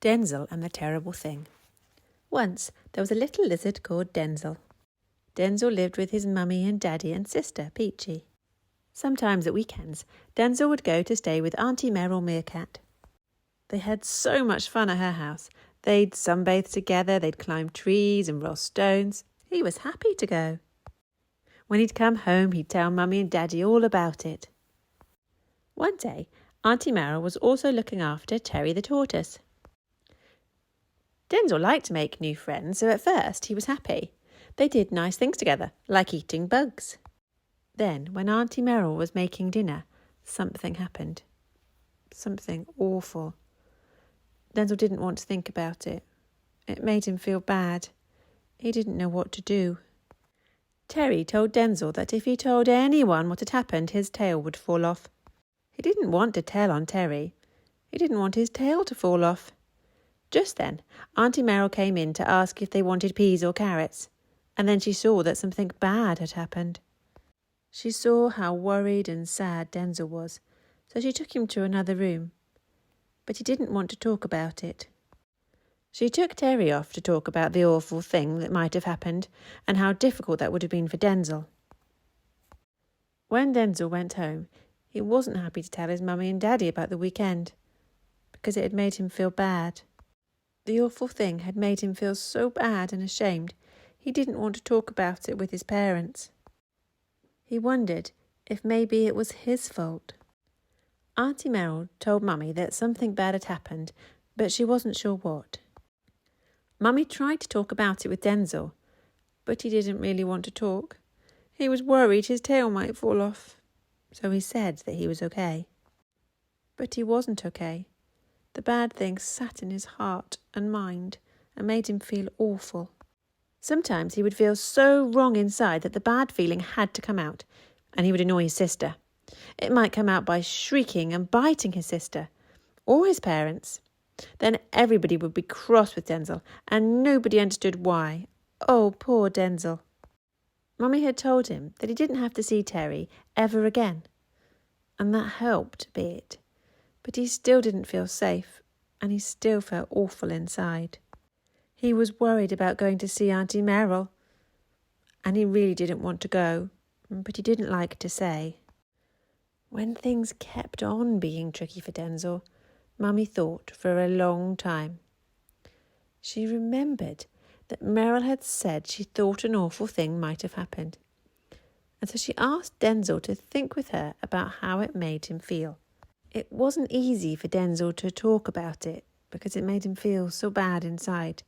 Denzil and the Terrible Thing. Once there was a little lizard called Denzil. Denzil lived with his mummy and daddy and sister, Peachy. Sometimes at weekends, Denzil would go to stay with Auntie Merrill Meerkat. They had so much fun at her house. They'd sunbathe together, they'd climb trees and roll stones. He was happy to go. When he'd come home, he'd tell Mummy and Daddy all about it. One day, Auntie Merrill was also looking after Terry the tortoise. Denzil liked to make new friends, so at first he was happy. They did nice things together, like eating bugs. Then, when Auntie Merrill was making dinner, something happened. Something awful. Denzil didn't want to think about it. It made him feel bad. He didn't know what to do. Terry told Denzil that if he told anyone what had happened, his tail would fall off. He didn't want to tell on Terry. He didn't want his tail to fall off. Just then, Auntie Merrill came in to ask if they wanted peas or carrots, and then she saw that something bad had happened. She saw how worried and sad Denzil was, so she took him to another room. But he didn't want to talk about it. She took Terry off to talk about the awful thing that might have happened and how difficult that would have been for Denzil. When Denzil went home, he wasn't happy to tell his mummy and daddy about the weekend, because it had made him feel bad. The awful thing had made him feel so bad and ashamed, he didn't want to talk about it with his parents. He wondered if maybe it was his fault. Auntie Merrill told Mummy that something bad had happened, but she wasn't sure what. Mummy tried to talk about it with Denzil, but he didn't really want to talk. He was worried his tail might fall off, so he said that he was okay. But he wasn't okay. The bad thing sat in his heart and mind and made him feel awful. Sometimes he would feel so wrong inside that the bad feeling had to come out, and he would annoy his sister. It might come out by shrieking and biting his sister, or his parents. Then everybody would be cross with Denzil, and nobody understood why. Oh, poor Denzil. Mummy had told him that he didn't have to see Terry ever again, and that helped a bit. But he still didn't feel safe, and he still felt awful inside. He was worried about going to see Auntie Merrill, and he really didn't want to go, but he didn't like to say. When things kept on being tricky for Denzil, Mummy thought for a long time. She remembered that Merrill had said she thought an awful thing might have happened, and so she asked Denzil to think with her about how it made him feel. It wasn't easy for Denzil to talk about it because it made him feel so bad inside.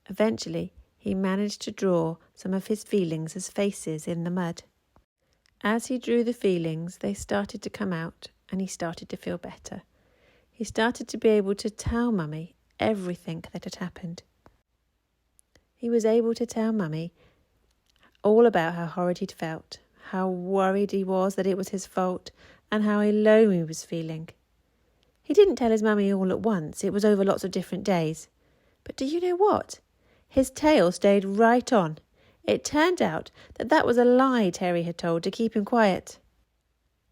Eventually, he managed to draw some of his feelings as faces in the mud. As he drew the feelings, they started to come out, and he started to feel better. He started to be able to tell Mummy everything that had happened. He was able to tell Mummy all about how horrid he'd felt, how worried he was that it was his fault, and how alone he was feeling. He didn't tell his Mummy all at once. It was over lots of different days. But do you know what? His tail stayed right on. It turned out that that was a lie Terry had told to keep him quiet.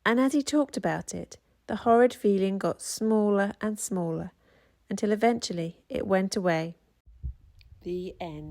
And as he talked about it, the horrid feeling got smaller and smaller, until eventually it went away. The end.